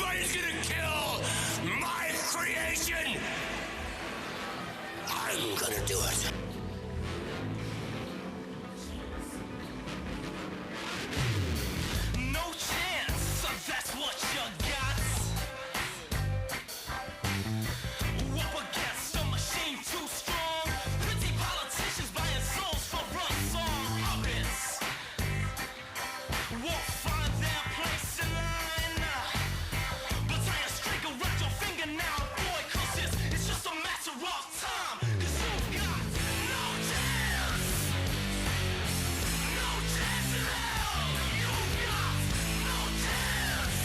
anybody's gonna kill my creation, I'm gonna do it. No chance, that's what you got. Up against a machine too strong. Pretty politicians buying souls for a song. Puppets won't find their place in line. But tie a string around your finger now, boy, 'cause it's just a matter of time. 'Cause you've got no chance. No chance at all. You've got no chance.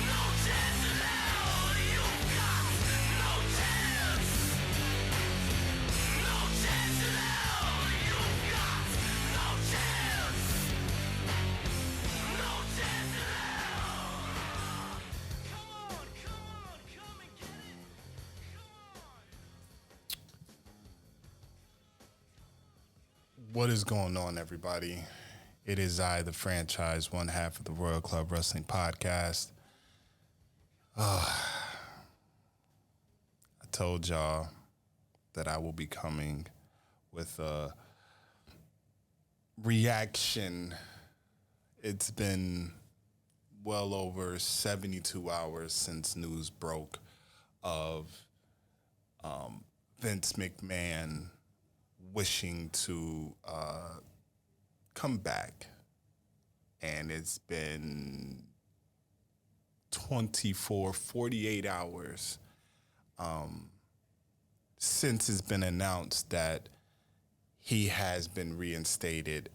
No chance at all. You've got no chance. No chance at all. You've got no chance. No chance at all. Come on, come and get it. Come on. What is going on, everybody? It is I, the franchise, one half of the Royal Club Wrestling Podcast. I told y'all that I will be coming with a reaction. It's been well over 72 hours since news broke of Vince McMahon wishing to come back. And it's been 48 hours since it's been announced that he has been reinstated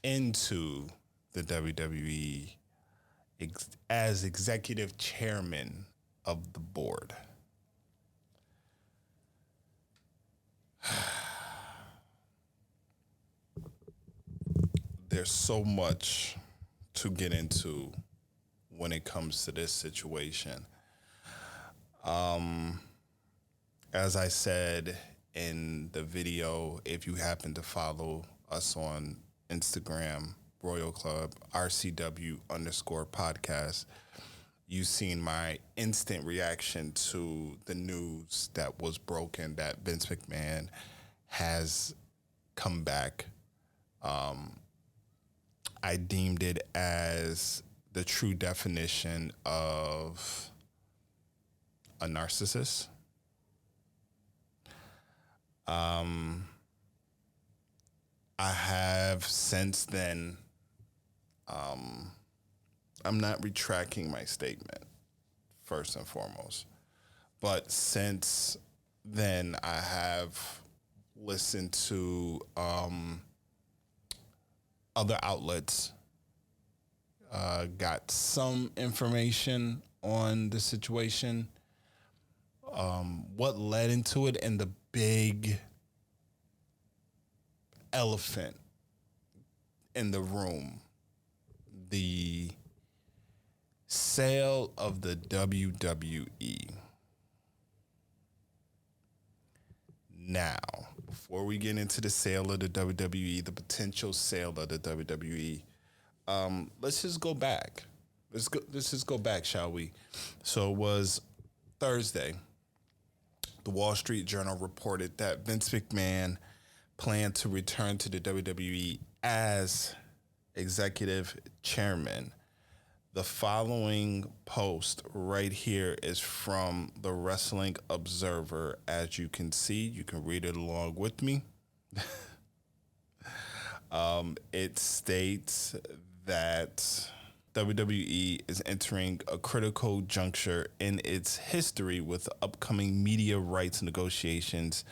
into the WWE as executive chairman of the board. There's so much to get into when it comes to this situation. As I said in the video, if you happen to follow us on Instagram, Royal Club, RCW_podcast, you've seen my instant reaction to the news that was broken that Vince McMahon has come back. I deemed it as the true definition of a narcissist. I have since then, I'm not retracting my statement, first and foremost. But since then, I have listened to other outlets, got some information on the situation, what led into it, and the big elephant in the room, the sale of the WWE. Now, before we get into the sale of the WWE, the potential sale of the WWE, let's just go back. Let's just go back, shall we? So it was Thursday. The Wall Street Journal reported that Vince McMahon planned to return to the WWE as executive chairman. The following post right here is from the Wrestling Observer. As you can see, you can read it along with me. It states that WWE is entering a critical juncture in its history with upcoming media rights negotiations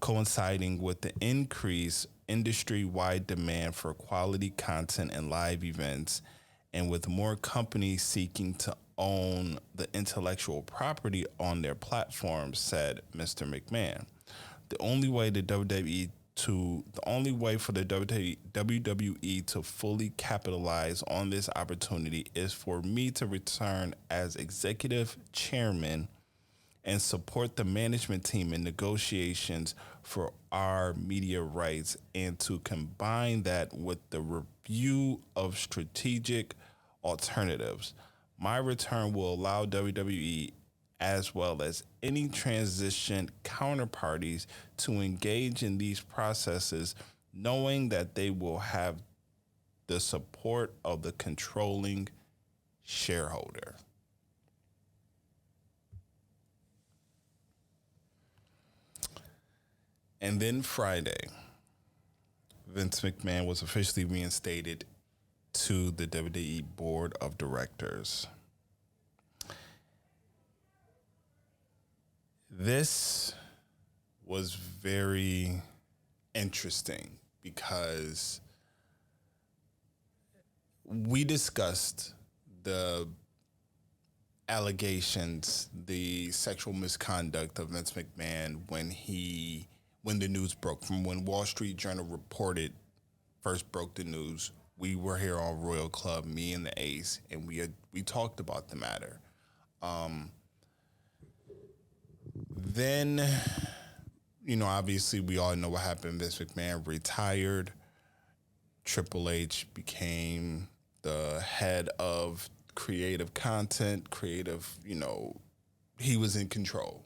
coinciding with the increased industry-wide demand for quality content and live events, and with more companies seeking to own the intellectual property on their platforms, said Mr. McMahon. The only way for the WWE to fully capitalize on this opportunity is for me to return as executive chairman and support the management team in negotiations for our media rights, and to combine that with the review of strategic alternatives. My return will allow WWE as well as any transition counterparties to engage in these processes, knowing that they will have the support of the controlling shareholder. And then Friday, Vince McMahon was officially reinstated to the WWE Board of Directors. This was very interesting because we discussed the allegations, the sexual misconduct of Vince McMahon when the news broke. From when Wall Street Journal first broke the news, we were here on Royal Club, me and the Ace, and we talked about the matter. Then, obviously we all know what happened. Vince McMahon retired. Triple H became the head of creative content, he was in control.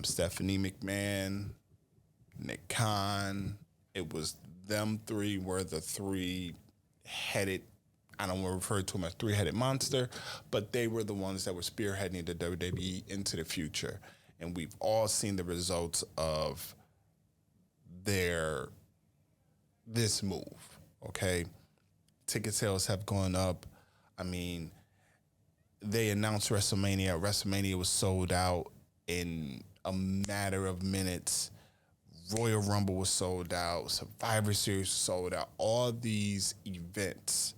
Stephanie McMahon, Nick Khan, it was them three were the three-headed, I don't want to refer to them as three-headed monster, but they were the ones that were spearheading the WWE into the future. And we've all seen the results of this move, okay? Ticket sales have gone up. I mean, they announced WrestleMania. WrestleMania was sold out in a matter of minutes. Royal Rumble was sold out. Survivor Series was sold out. All these events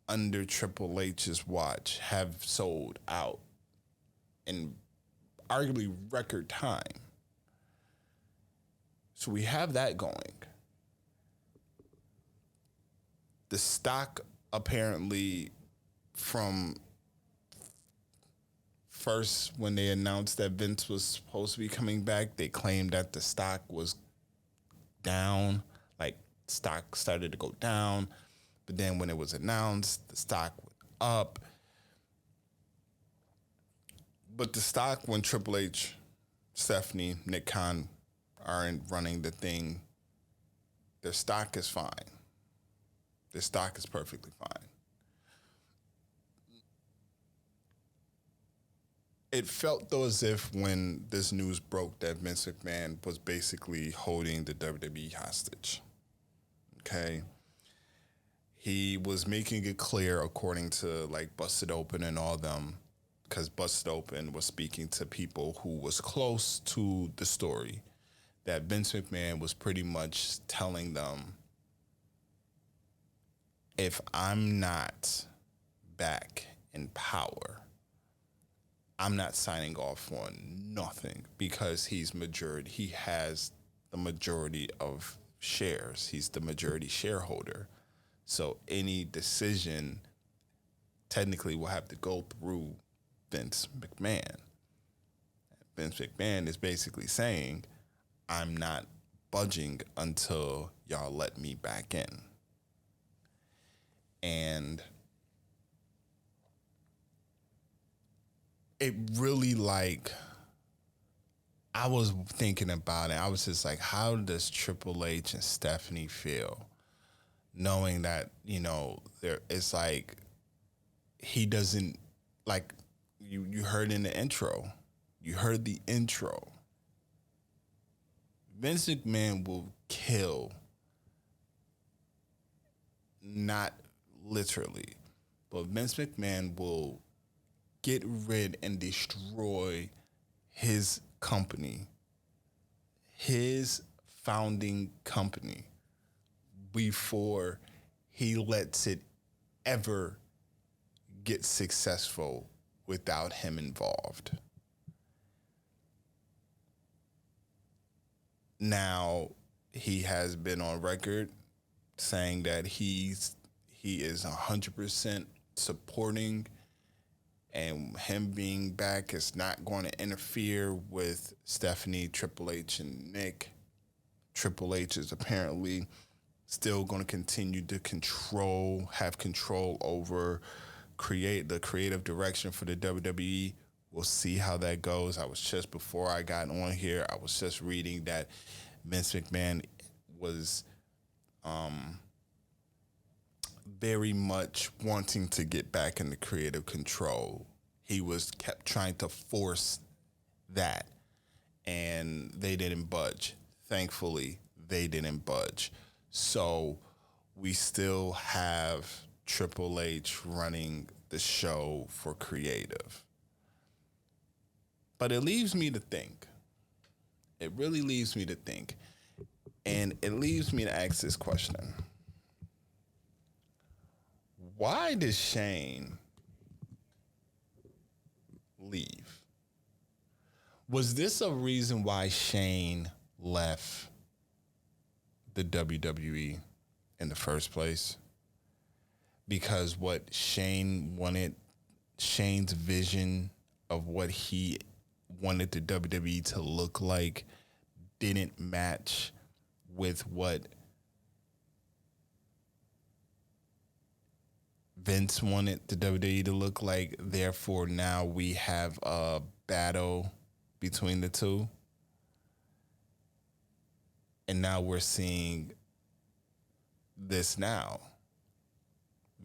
under Triple H's watch have sold out in arguably record time. So we have that going. The stock apparently from first when they announced that Vince was supposed to be coming back, they claimed that the stock was down, like stock started to go down. But then when it was announced, the stock went up. But the stock, when Triple H, Stephanie, Nick Khan are running the thing, their stock is fine. Their stock is perfectly fine. It felt though as if when this news broke that Vince McMahon was basically holding the WWE hostage. Okay? He was making it clear, according to like Busted Open and all them, because Busted Open was speaking to people who was close to the story, that Vince McMahon was pretty much telling them, if I'm not back in power, I'm not signing off on nothing, because he's majority. He has the majority of shares. He's the majority shareholder. So any decision technically will have to go through Vince McMahon. Vince McMahon is basically saying, I'm not budging until y'all let me back in. And it really, like, I was thinking about it. I was just like, how does Triple H and Stephanie feel knowing that, it's like he doesn't, like, you heard in the intro. You heard the intro. Vince McMahon will kill, not literally, but Vince McMahon will get rid and destroy his company, his founding company, before he lets it ever get successful without him involved. Now, he has been on record saying that he is 100% supporting, and him being back is not going to interfere with Stephanie, Triple H, and Nick. Triple H is apparently still going to continue to have control over the creative direction for the WWE. We'll see how that goes. I was just before I got on here, I was just reading that Vince McMahon was very much wanting to get back into creative control. He was kept trying to force that, and they didn't budge. Thankfully, they didn't budge. So we still have Triple H running the show for creative. But it leaves me to think. It really leaves me to think. And it leaves me to ask this question. Why did Shane leave? Was this a reason why Shane left the WWE in the first place? Because what Shane wanted, Shane's vision of what he wanted the WWE to look like didn't match with what Vince wanted the WWE to look like. Therefore, now we have a battle between the two. And now we're seeing this now.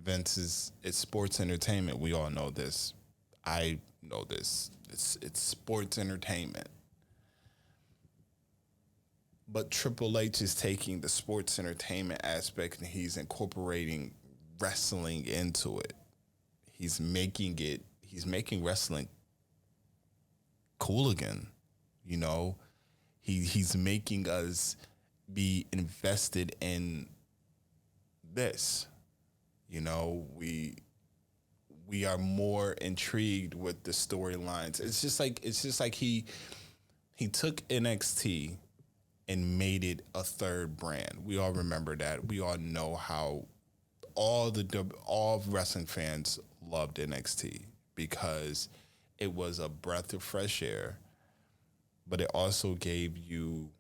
Vince it's sports entertainment. We all know this. I know this. It's sports entertainment. But Triple H is taking the sports entertainment aspect and he's incorporating wrestling into it. He's making wrestling cool again. You know, he's making us be invested in this. You know, we are more intrigued with the storylines. It's just like he took NXT and made it a third brand. We all remember that. We all know how all wrestling fans loved NXT because it was a breath of fresh air, but it also gave you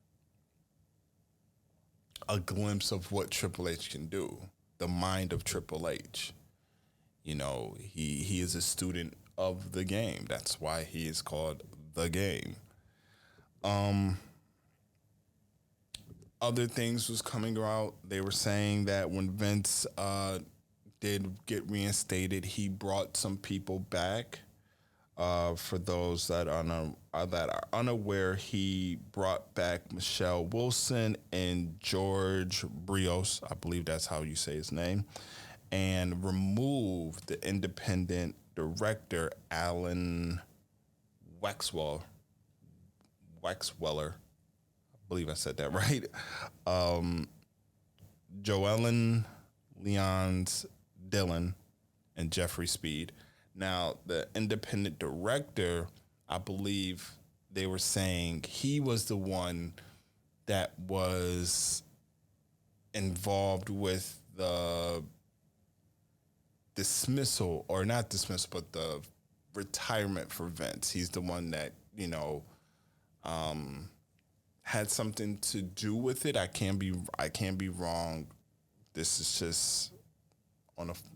a glimpse of what Triple H can do, the mind of Triple H. You know, he is a student of the game. That's why he is called The Game. Other things was coming out. They were saying that when Vince did get reinstated, he brought some people back. For those that are unaware, he brought back Michelle Wilson and George Brios, I believe that's how you say his name, and removed the independent director Alan Waxweller. I believe I said that right. Joellen Leons Dillon and Jeffrey Speed. Now, the independent director, I believe they were saying he was the one that was involved with the dismissal, or not dismissal, but the retirement for Vince. He's the one that, you know, had something to do with it. I can't be wrong. This is just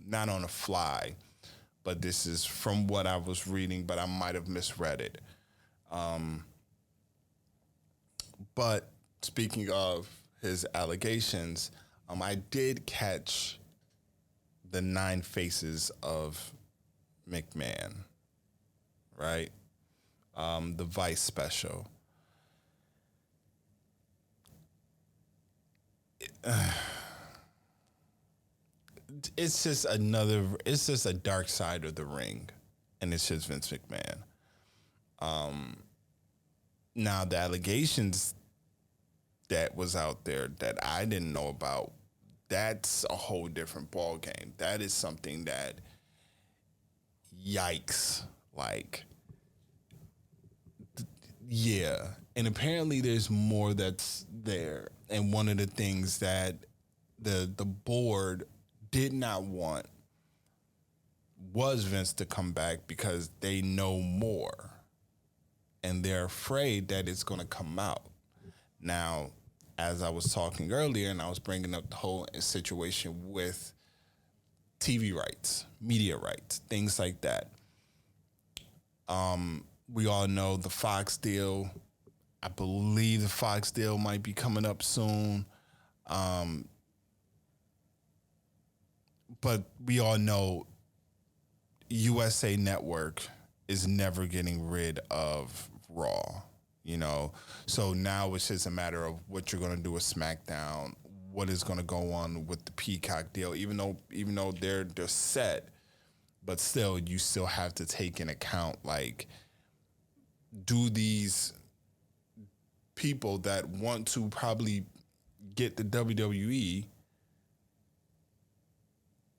not on a fly, but this is from what I was reading, but I might have misread it. But speaking of his allegations, I did catch the 9 Faces of McMahon, right? The Vice special. It's just a dark side of the ring, and it's just Vince McMahon. Now the allegations that was out there that I didn't know about, that's a whole different ball game. That is something that, yikes, like, yeah. And apparently there's more that's there. And one of the things that the board did not want was Vince to come back because they know more. And they're afraid that it's going to come out. Now, as I was talking earlier, and I was bringing up the whole situation with TV rights, media rights, things like that. We all know the Fox deal. I believe the Fox deal might be coming up soon. But we all know USA Network is never getting rid of Raw, you know. So now it's just a matter of what you're going to do with SmackDown, what is going to go on with the Peacock deal, even though they're set, but still you still have to take in account, like, do these people that want to probably get the WWE,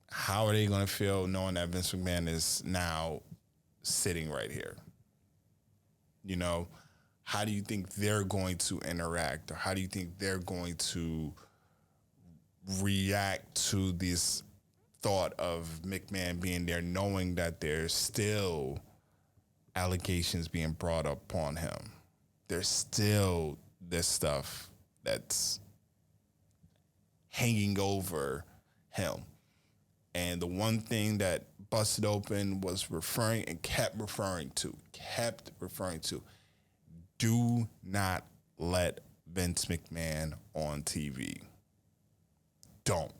how are they going to feel knowing that Vince McMahon is now sitting right here? You know, how do you think they're going to interact, or how do you think they're going to react to this thought of McMahon being there, knowing that there's still allegations being brought up upon him? There's still this stuff that's hanging over him. And the one thing that Busted Open was kept referring to, do not let Vince McMahon on TV. Don't.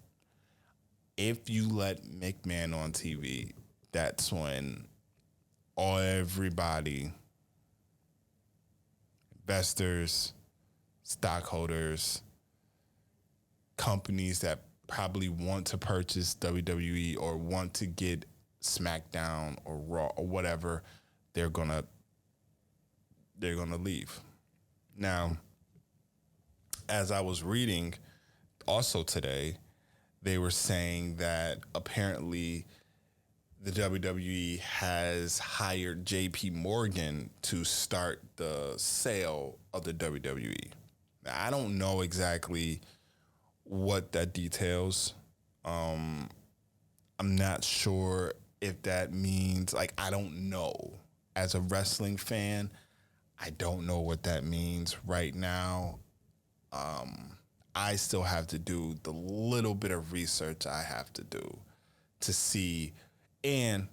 If you let McMahon on TV, that's when everybody, investors, stockholders, companies that probably want to purchase WWE or want to get SmackDown or Raw or whatever, they're gonna leave. Now, as I was reading also today, they were saying that apparently the WWE has hired JP Morgan to start the sale of the WWE. Now, I don't know exactly what that details. I'm not sure if that means, like, I don't know. As a wrestling fan, I don't know what that means right now. I still have to do the little bit of research I have to do to see, and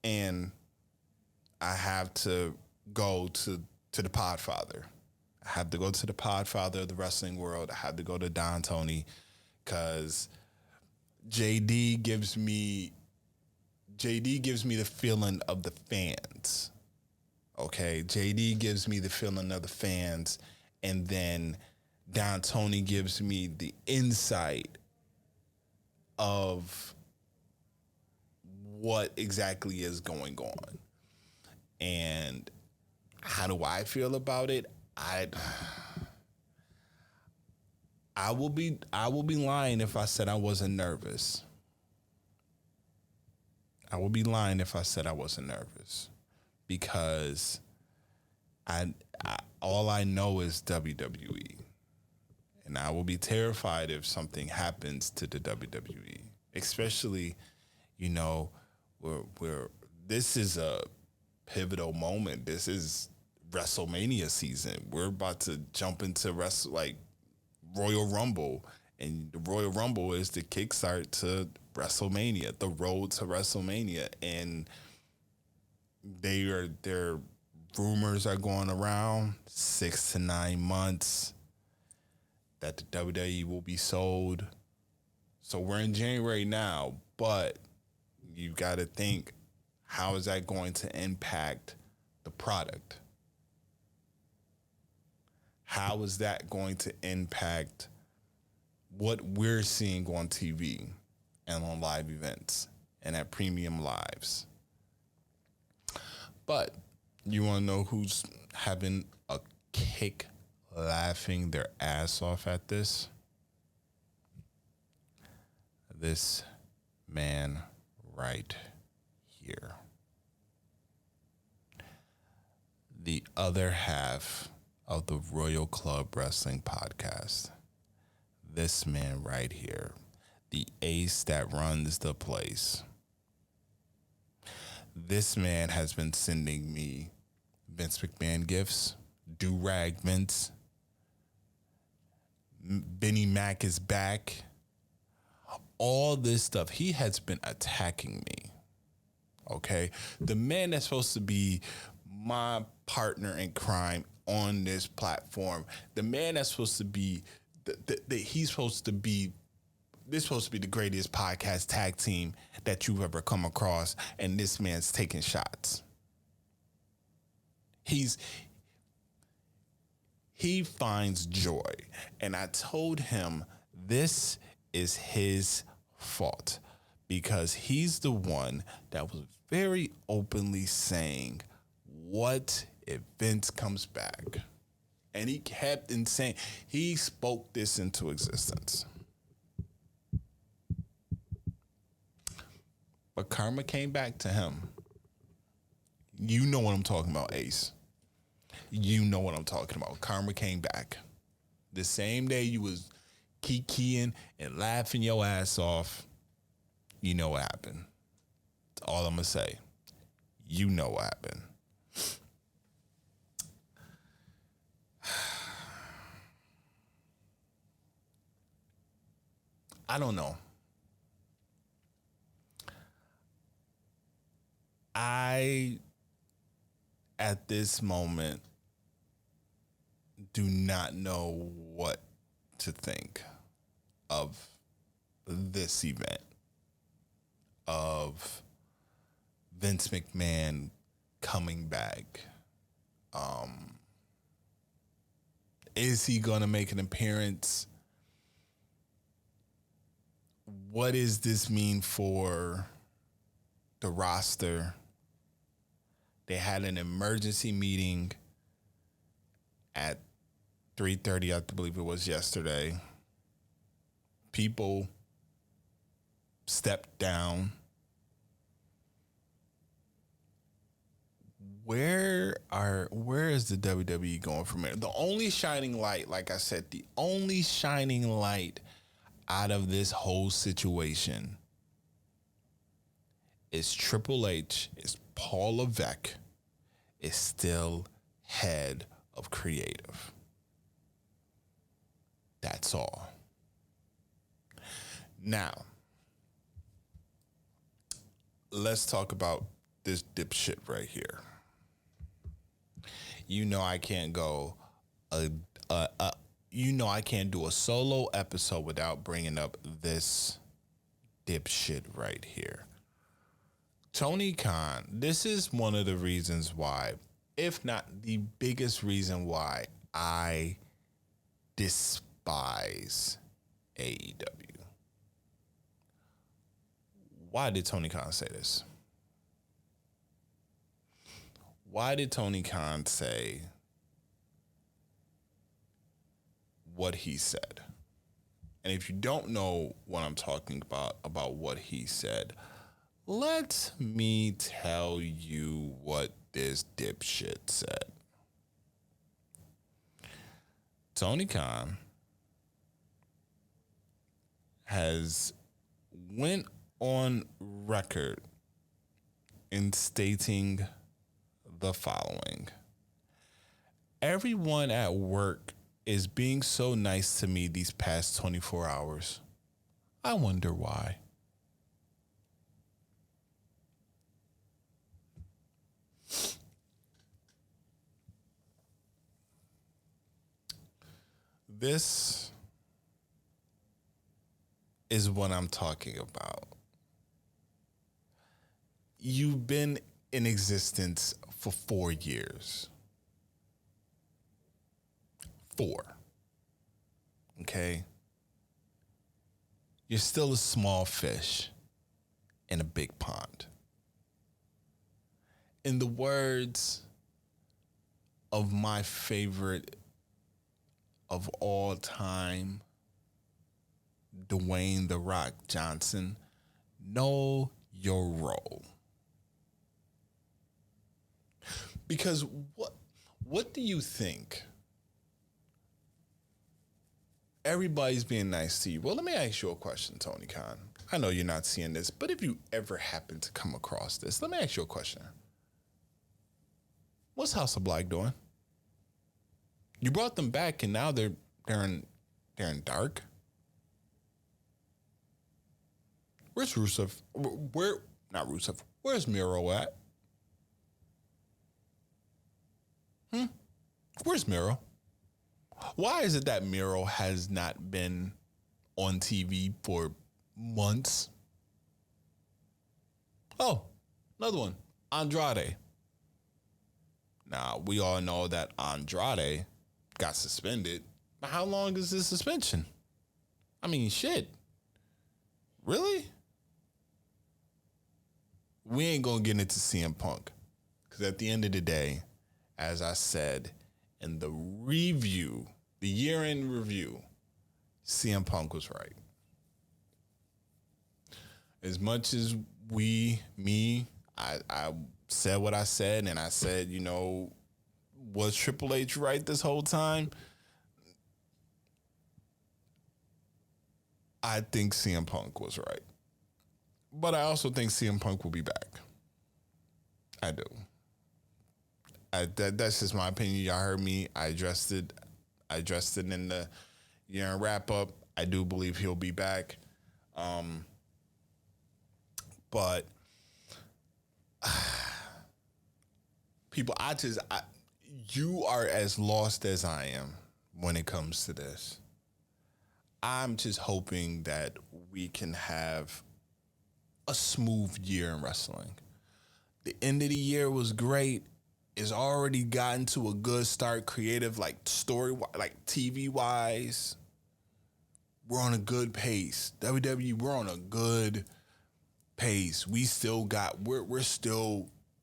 I have to go to the Podfather. I have to go to the Podfather of the wrestling world. I have to go to Don Tony, because JD gives me the feeling of the fans. Okay, JD gives me the feeling of the fans, and then Don Tony gives me the insight of what exactly is going on. And how do I feel about it? I will be lying if I said I wasn't nervous. I would be lying if I said I wasn't nervous, because I all I know is WWE, and I will be terrified if something happens to the WWE, especially, you know, where this is a pivotal moment. This is WrestleMania season. We're about to jump into Royal Rumble, and the Royal Rumble is the kickstart to WrestleMania, the road to WrestleMania, and their rumors are going around 6 to 9 months that the WWE will be sold. So we're in January now, but you got to think, how is that going to impact the product? How is that going to impact what we're seeing on TV and on live events and at premium lives? But you want to know who's having a kick laughing their ass off at this? This man right here. The other half of the Royal Club Wrestling Podcast. This man right here, the ace that runs the place. This man has been sending me Vince McMahon gifts, do-rag Vince, Benny Mac is back, all this stuff. He has been attacking me. Okay? The man that's supposed to be my partner in crime on this platform, the man that's supposed to be, he's supposed to be, this is supposed to be the greatest podcast tag team that you've ever come across, and this man's taking shots. He finds joy. And I told him this is his fault because he's the one that was very openly saying, what if Vince comes back? And he kept saying, he spoke this into existence. But karma came back to him. You know what I'm talking about, Ace. You know what I'm talking about. Karma came back. The same day you was kikiing and laughing your ass off, you know what happened. That's all I'm going to say. You know what happened. I don't know. At this moment, do not know what to think of this event, of Vince McMahon coming back. Is he going to make an appearance? What does this mean for the roster? They had an emergency meeting at 3:30, I believe it was yesterday. People stepped down. Where is the WWE going from here? The only shining light, like I said, the only shining light out of this whole situation is Triple H, is Paul Levesque, is still head of creative. That's all. Now, let's talk about this dipshit right here. You know I can't go I can't do a solo episode without bringing up this dipshit right here. Tony Khan, this is one of the reasons why, if not the biggest reason why, I despise AEW. Why did Tony Khan say this? Why did Tony Khan say what he said? And if you don't know what I'm talking about what he said, let me tell you what this dipshit said. Tony Khan has went on record in stating the following. Everyone at work is being so nice to me these past 24 hours. I wonder why. This is what I'm talking about. You've been in existence for 4 years. 4. Okay? You're still a small fish in a big pond. In the words of my favorite of all time, Dwayne "The Rock" Johnson, know your role. Because what do you think? Everybody's being nice to you. Well, let me ask you a question, Tony Khan. I know you're not seeing this, but if you ever happen to come across this, let me ask you a question. What's House of Black doing? You brought them back, and now they're in dark. Where's Rusev? Where? Not Rusev. Where's Miro at? Where's Miro? Why is it that Miro has not been on TV for months? Oh, another one. Andrade. Now, we all know that Andrade got suspended. But how long is this suspension? I mean, shit. Really? We ain't going to get into CM Punk. Because at the end of the day, as I said in the review, the year-end review, CM Punk was right. As much as I said what I said, and I said, you know, was Triple H right this whole time? I think CM Punk was right. But I also think CM Punk will be back. I do. That's just my opinion. Y'all heard me. I addressed it in the year-end wrap-up. I do believe he'll be back. But people, you are as lost as I am when it comes to this. I'm just hoping that we can have a smooth year in wrestling. The end of the year was great. It's already gotten to a good start, creative, like story, like TV wise. We're on a good pace. WWE, we're on a good pace. We're still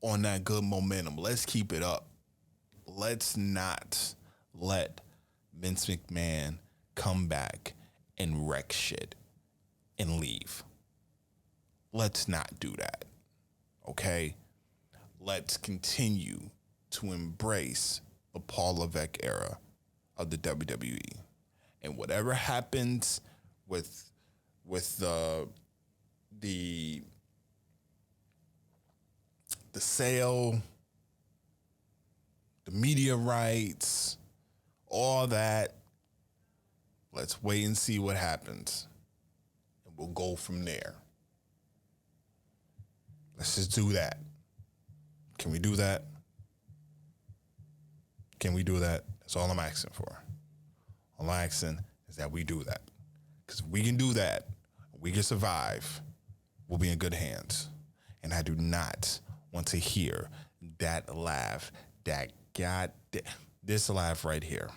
on that good momentum. Let's keep it up. Let's not let Vince McMahon come back and wreck shit and leave. Let's not do that. Okay? Let's continue to embrace the Paul Levesque era of the WWE. And whatever happens with the sale, the media rights, all that, let's wait and see what happens. And we'll go from there. Let's just do that. Can we do that? Can we do that? That's all I'm asking for. All I'm asking is that we do that. Because if we can do that, we can survive, we'll be in good hands. And I do not want to hear that laugh, this laugh right here.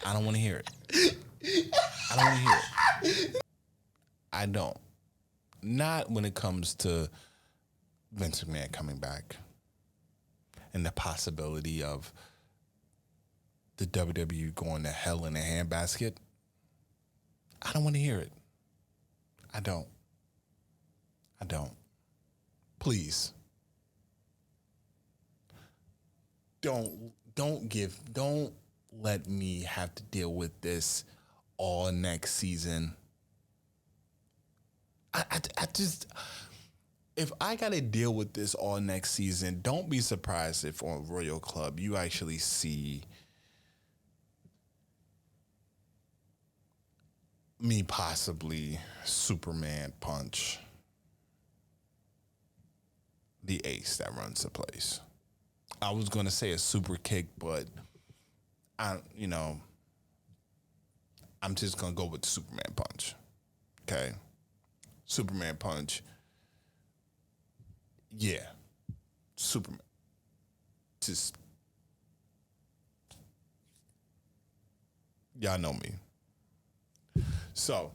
I don't want to hear it. I don't want to hear it. I don't. Not when it comes to Vince McMahon coming back and the possibility of the WWE going to hell in a handbasket. I don't want to hear it. I don't. Please. Don't let me have to deal with this all next season. I just, if I got to deal with this all next season, don't be surprised if on Royal Club you actually see me possibly Superman punch the ace that runs the place. I was going to say a super kick, but I'm just going to go with the Superman punch. Okay? Superman punch. Yeah. Superman. Just, y'all know me. So,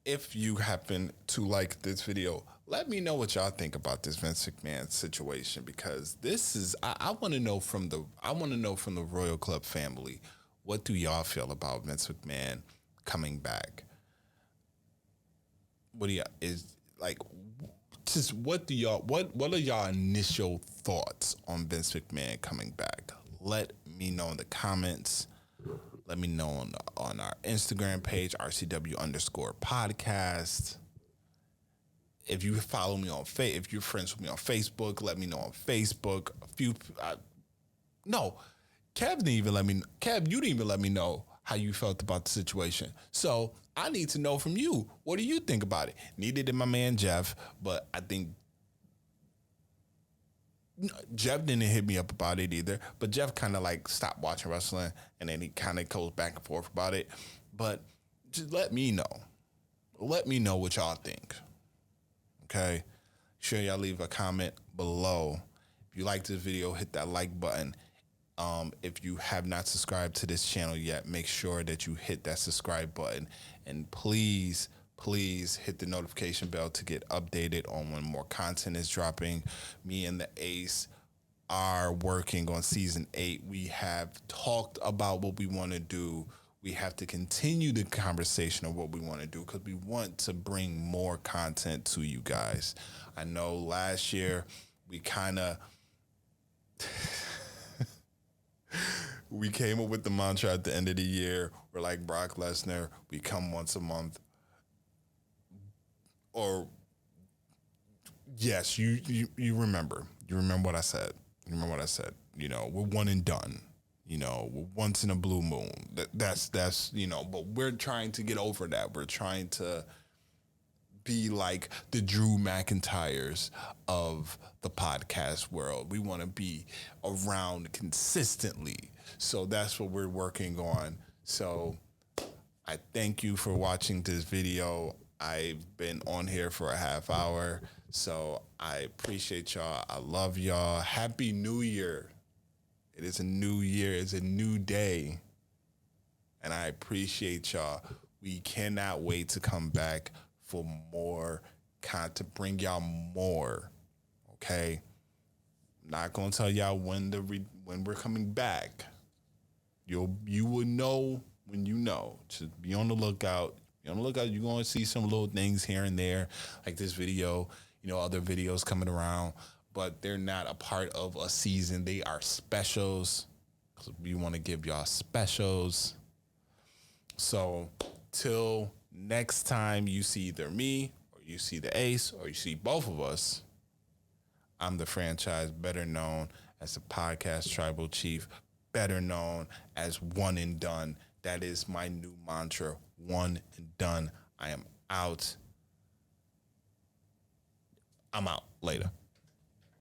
if you happen to like this video, let me know what y'all think about this Vince McMahon situation, because this is I want to know from the Royal Club family, what do y'all feel about Vince McMahon coming back? What are y'all initial thoughts on Vince McMahon coming back? Let me know in the comments. Let me know on our Instagram page, RCW_podcast. If you follow me on if you're friends with me on Facebook, let me know on Facebook. Kev didn't even let me. Kev, you didn't even let me know how you felt about the situation. So I need to know from you, what do you think about it? Neither did my man Jeff, but I think Jeff didn't hit me up about it either. But Jeff kind of like stopped watching wrestling, and then he kind of goes back and forth about it. But just let me know. Let me know what y'all think. Okay? Sure y'all leave a comment below. If you like this video, hit that like button. If you have not subscribed to this channel yet, make sure that you hit that subscribe button. And please hit the notification bell to get updated on when more content is dropping. Me and the Ace are working on season 8. We have talked about what we want to do. We have to continue the conversation of what we want to do because we want to bring more content to you guys. I know last year we kind of we came up with the mantra at the end of the year. We're like Brock Lesnar. We come once a month. Or yes, you remember. You remember what I said. You remember what I said. You know, we're one and done. You know, we're once in a blue moon. That's you know, but we're trying to get over that. We're trying to be like the Drew McIntyres of the podcast world. We want to be around consistently. So that's what we're working on. So I thank you for watching this video. I've been on here for a half hour. So I appreciate y'all. I love y'all. Happy New Year. It is a new year. It's a new day. And I appreciate y'all. We cannot wait to come back for more content, to bring y'all more. Okay? I'm not going to tell y'all when we're coming back. You will know when you know. Just be on the lookout. Be on the lookout. You're going to see some little things here and there, like this video, you know, other videos coming around, but they're not a part of a season. They are specials. We want to give y'all specials. So till next time you see either me or you see the Ace or you see both of us, I'm the franchise, better known as the podcast tribal chief, better known as One and Done. That is my new mantra, one and done. I am out. I'm out. Later.